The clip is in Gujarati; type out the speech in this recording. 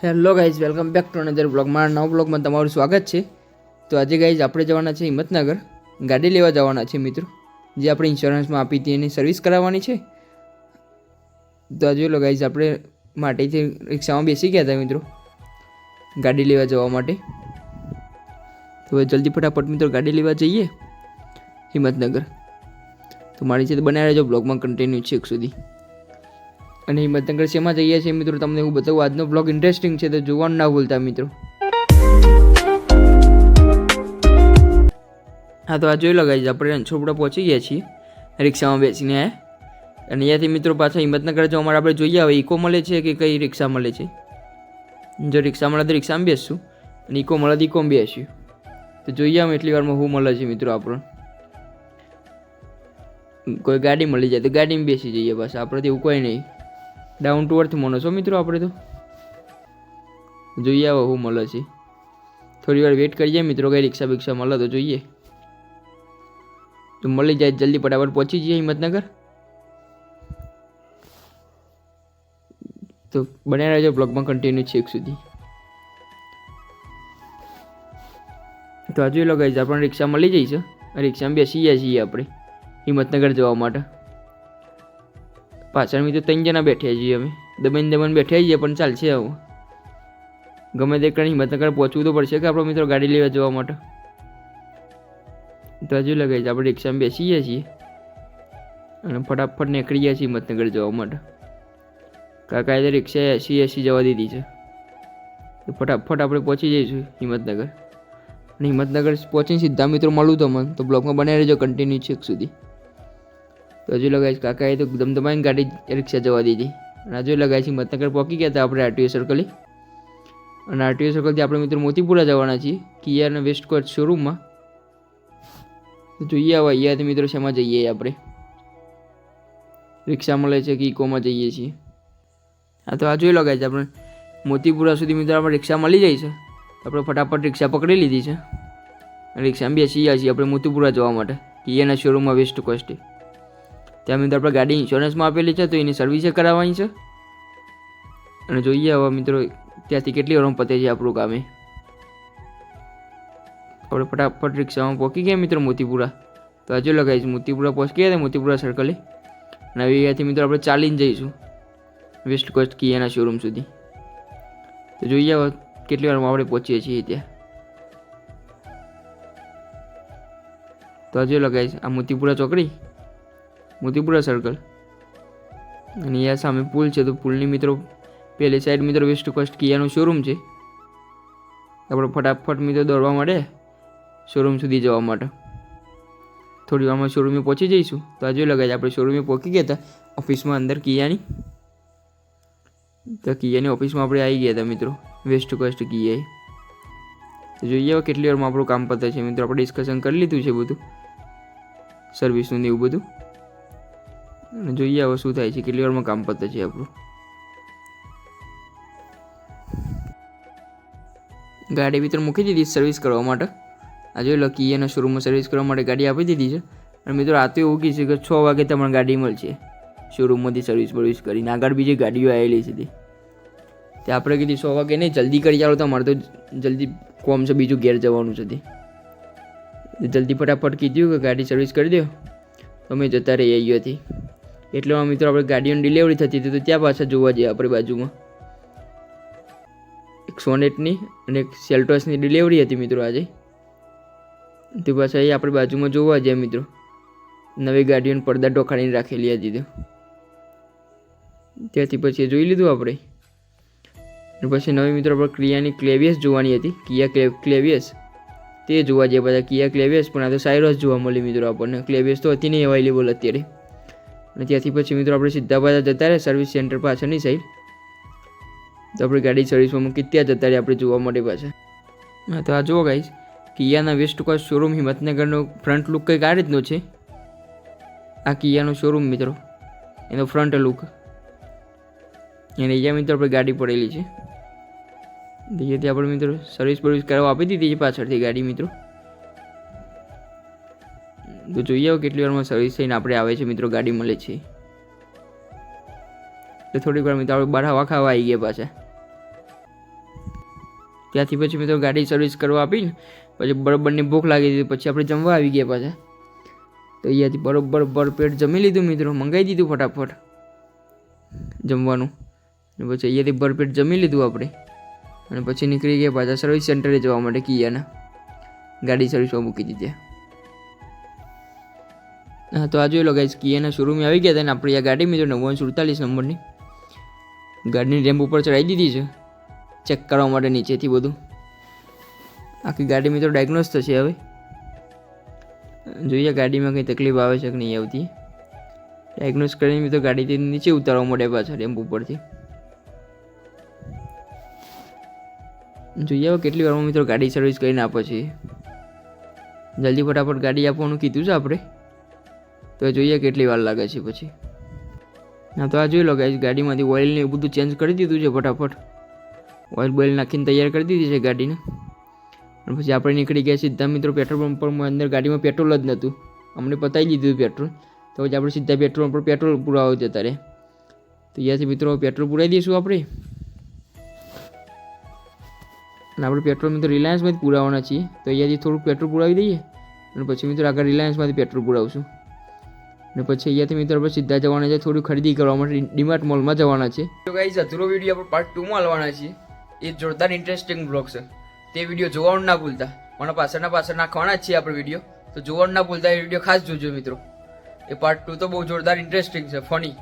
Hello guys, welcome back to another blog. મારા નવા બ્લોગમાં તમારું સ્વાગત છે. તો આજે ગાઈઝ આપણે જવાના છે હિંમતનગર, ગાડી લેવા જવાના છે મિત્રો, જે આપણે ઇન્સ્યોરન્સમાં આપી હતી એની સર્વિસ કરાવવાની છે. તો આ જોઈ લો ગાઈઝ, આપણે માટેથી રિક્ષામાં બેસી ગયા હતા મિત્રો ગાડી લેવા જવા માટે. તો હવે જલ્દી ફટાફટ મિત્રો ગાડી લેવા જઈએ હિંમતનગર. તો મારી સાથે બનાવી રહેજો, બ્લોગમાં કન્ટિન્યુ છેક સુધી. અને હિંમતનગર શેમાં જઈએ છીએ મિત્રો તમને હું બતાવું. આજનો બ્લોગ ઇન્ટરેસ્ટિંગ છે તો જોવાનું ના ભૂલતા મિત્રો. હા, તો આ જોઈ લો ગાઈઝ, આપણે રણછોડપુરા પહોંચી ગયા છીએ રિક્ષામાં બેસીને આયા. અને અહીંયાથી મિત્રો પાછા હિંમતનગર જવા માટે આપણે જોઈએ હવે ઇકો મળે છે કે કઈ રિક્ષા મળે છે. જો રિક્ષા મળે તો રિક્ષામાં બેસશું, અને ઇકો મળે તો ઇકોમાં બેસીશું. તો જોઈએ અમે એટલી વારમાં શું મળે છે મિત્રો. આપણને કોઈ ગાડી મળી જાય તો ગાડીમાં બેસી જઈએ, બસ આપણે એવું કોઈ નહીં. ડાઉન ટુ અર્થ માણો છો મિત્રો આપણે. તો જોઈએ હવે શું મળે છે. થોડી વાર વેઇટ કરીએ મિત્રો, કઈ રિક્ષા બિક્ષા મળે તો જોઈએ. તો મળી જાય જલ્દી ફટાફટ પહોંચી જઈએ હિંમતનગર. તો બનાવી રહેજો બ્લોગમાં કન્ટિન્યુ છેક સુધી. તો આ જોઈ લો ગાઈઝ, આપણને રિક્ષા મળી જઈ છે. રિક્ષામાં બેસી ગયા છીએ આપણે હિંમતનગર જવા માટે. પાછળ મિત્રો 3 જણા બેઠ્યા છીએ અમે. દબાઈને બેઠ્યા છીએ, પણ ચાલશે હવે. ગમે તે કરીને હિંમતનગર પહોંચવું તો પડશે કે આપણો મિત્રો ગાડી લેવા જવા માટે. તો હજુ લગાવી છે, આપણે રિક્ષામાં બેસી ગયા છીએ અને ફટાફટ નીકળી ગયા છીએ હિંમતનગર જવા માટે. કાકાએ તો રિક્ષા 80 જવા દીધી છે. તો ફટાફટ આપણે પહોંચી જઈશું હિંમતનગર. અને હિંમતનગર પહોંચીને સીધા મિત્રો મળું તો મને તો બ્લોગમાં બનાવી રહેજો કન્ટિન્યુ છેક સુધી. તો હજુ લગાવીશ, કાકાએ તો દમદમાઈને ગાડી રિક્ષા જવા દીધી. અને હજુ લગાવીશ હિંમતનગર પહોંચી ગયા હતા આપણે આરટીઓ સર્કલે. અને આરટીઓ સર્કલથી આપણે મિત્રો મોતીપુરા જવાના છીએ કિયાના વેસ્ટ કોસ્ટ શોરૂમમાં. તો જોઈએ હવે અહીંયાથી મિત્રો શેમાં જઈએ આપણે, રિક્ષા મળે છે કે ઇકોમાં જઈએ છીએ. હા, તો આ જોઈ લગાવીશ, આપણે મોતીપુરા સુધી મિત્રો આપણે રિક્ષા મળી જાય છે. આપણે ફટાફટ રિક્ષા પકડી લીધી છે. રિક્ષામાં બેસી ગયા છીએ આપણે મોતીપુરા જવા માટે કિયાના શોરૂમમાં વેસ્ટ કોસ્ટે. ત્યાં મિત્રો આપણે ગાડી ઇન્સ્યોરન્સમાં આપેલી છે, તો એની સર્વિસે કરાવવાની છે. અને જોઈએ હવે મિત્રો ત્યાંથી કેટલી વારમાં પતે છે આપણું કામે. આપણે ફટાફટ રિક્ષામાં પહોંચી ગયા મિત્રો મોતીપુરા. તો હજુ લગાવીશું, મોતીપુરા પહોંચી ગયા હતા મોતીપુરા સર્કલે. અને હવે અહીંયાથી મિત્રો આપણે ચાલીને જઈશું વેસ્ટ કોસ્ટ કિયાના શોરૂમ સુધી. તો જોઈએ હવે કેટલી વારમાં આપણે પહોંચીએ છીએ ત્યાં. તો હજુ લગાવીશ, આ મોતીપુરા ચોકડી, મોતીપુરા સર્કલ. અને અહીંયા સામે પુલ છે, તો પુલની મિત્રો પેલી સાઈડ મિત્રો વેસ્ટ કોસ્ટ કિયાનું શોરૂમ છે. આપણે ફટાફટ મિત્રો દોડવા માંડે શોરૂમ સુધી જવા માટે. થોડી વારમાં શોરૂમે પહોંચી જઈશું. તો હજુ લગાવી આપણે શોરૂમે પહોંચી ગયા હતા ઓફિસમાં અંદર કિયાની. તો કિયાની ઓફિસમાં આપણે આવી ગયા હતા મિત્રો વેસ્ટ કોસ્ટ કિયાએ. તો જોઈએ હવે કેટલી વારમાં આપણું કામ પતે છે મિત્રો. આપણે ડિસ્કશન કરી લીધું છે બધું સર્વિસનું ને એવું બધું. અને જોઈએ હવે શું થાય છે, કેટલી વારમાં કામ પતે છે આપણું. ગાડી ભીતર મૂકી દીધી સર્વિસ કરવા માટે. આ જોઈ લો કિયાના શોરૂમમાં સર્વિસ કરવા માટે ગાડી આપી દીધી છે. અને મિત્રો આ તો એવું કીધું કે 6 વાગે તમને ગાડી મળશે શોરૂમમાંથી સર્વિસ કરીને. આગળ બીજી ગાડીઓ આવેલી છે તે આપણે કીધી 6 વાગે નહીં, જલ્દી કરી ચાલો, તમારે તો જલ્દી કોમ છે, બીજું ઘેર જવાનું છે. તે જલ્દી ફટાફટ કીધું કે ગાડી સર્વિસ કરી દો, અમે જતા રહીએ અહીંયાથી. એટલેમાં મિત્રો આપણે ગાડીઓની ડિલિવરી થતી હતી, તો ત્યાં પાછા જોવા જઈએ આપણે બાજુમાં એક સોનેટની અને એક સેલ્ટોસની ડિલિવરી હતી મિત્રો આજે. તે પાછા અહીં આપણે બાજુમાં જોવા જઈએ મિત્રો, નવી ગાડીઓને પડદા ઢોકાડીને રાખેલી હતી. તો ત્યાંથી પછી જોઈ લીધું આપણે. અને પછી નવી મિત્રો આપણે કિયાની ક્લેવિયસ જોવાની હતી, કિયા ક્લેવિયસ, તે જોવા જઈએ પાછા કિયા ક્લેવિયસ. પણ આ તો સાયરોસ જોવા મળી મિત્રો આપણને, ક્લેવિયસ તો હતી નહીં અવેલેબલ અત્યારે. અને ત્યાંથી પછી મિત્રો આપણે સીધા પાછા જતા રહે સર્વિસ સેન્ટર પાછળની સાઈડ. તો આપણે ગાડી સર્વિસમાં મૂકી ત્યાં જતા રહે આપણે જોવા માટે પાછા. હા, તો આ જુઓ ગાઈઝ, કિયાના વેસ્ટ કોસ્ટ શોરૂમ હિંમતનગરનો ફ્રન્ટ લુક કંઈક આ રીતનો છે. આ કિયાનો શોરૂમ મિત્રો, એનો ફ્રન્ટ લુક. અને અહીંયા મિત્રો આપણે ગાડી પડેલી છે. અહીંયાથી આપણે મિત્રો સર્વિસ કરવા આપી દીધી છે પાછળથી ગાડી મિત્રો. તો જોઈએ કેટલી વારમાં સર્વિસ થઈને આપણે આવે છે મિત્રો, ગાડી મળે છે. તો થોડીક વાર મિત્રો આપણે બહાર હવા ખાવા આવી ગયા પાછા. ત્યાંથી પછી મિત્રો ગાડી સર્વિસ કરવા આપીને પછી બરોબરની ભૂખ લાગી હતી, પછી આપણે જમવા આવી ગયા પાછા. તો અહીંયાથી બરોબર ભરપેટ જમી લીધું મિત્રો, મંગાવી દીધું ફટાફટ જમવાનું. અને પછી અહીંયાથી ભરપેટ જમી લીધું આપણે અને પછી નીકળી ગયા પાછા સર્વિસ સેન્ટરે જવા માટે. કિયાના ગાડી સર્વિસમાં મૂકી દીધી. હા તો આ જોઈ લો ગાઈસ, કિયાના શોરૂમે આવી ગયા હતા અને આપણે આ ગાડી મિત્રો 947 નંબરની ગાડીની રેમ્પ ઉપર ચડાવી દીધી છે ચેક કરવા માટે નીચેથી બધું. આખી ગાડી મિત્રો ડાયગ્નોસ થશે હવે. જોઈએ ગાડીમાં કંઈ તકલીફ આવે છે કે નહીં આવતી. ડાયગ્નોસ કરીને મિત્રો ગાડીથી નીચે ઉતારવા મળે પાછા રેમ્પ ઉપરથી. જોઈએ હવે કેટલી વારમાં મિત્રો ગાડી સર્વિસ કરીને આપે છે. જલ્દી ફટાફટ ગાડી આપવાનું કીધું છે આપણે, તો જોઈએ કેટલી વાર લાગે છે પછી. હા તો આ જોઈ લો ગાઈસ, ગાડીમાંથી ઓઇલને એવું બધું ચેન્જ કરી દીધું છે ફટાફટ. ઓઇલ બોઇલ નાખીને તૈયાર કરી દીધી છે ગાડીને. અને પછી આપણે નીકળી ગયા સીધા મિત્રો પેટ્રોલ પંપ પર. અંદર ગાડીમાં પેટ્રોલ જ નહોતું, અમને પતાવી દીધું પેટ્રોલ. તો પછી આપણે સીધા પેટ્રોલ પંપ પર પેટ્રોલ પુરાવા જતા રહે. તો અહીંયાથી મિત્રો પેટ્રોલ પુરાવી દઈશું આપણે. અને આપણે પેટ્રોલ મિત્રો રિલાયન્સમાંથી પુરાવાના છીએ, તો અહીંયાથી થોડુંક પેટ્રોલ પુરાવી દઈએ અને પછી મિત્રો આગળ રિલાયન્સમાંથી પેટ્રોલ પુરાવશું. અને પછી અહીંયાથી મિત્રો આપણે સીધા જવાના છે થોડી ખરીદી કરવા માટે ડીમાર્ટ મોલમાં જવાના છે. તો ગાઈસ અધૂરો વિડીયો આપણે પાર્ટ 2માં હાલવાના છીએ. એ જોરદાર ઇન્ટરેસ્ટિંગ બ્લોગ છે, તે વિડીયો જોવાનું ના ભૂલતા. મને પાછળ નાખવાના જ છીએ આપણે વિડીયો, તો જોવાનું ના ભૂલતા. એ વિડીયો ખાસ જોજો મિત્રો. એ પાર્ટ 2 તો બહુ જોરદાર ઇન્ટરેસ્ટિંગ છે, ફની.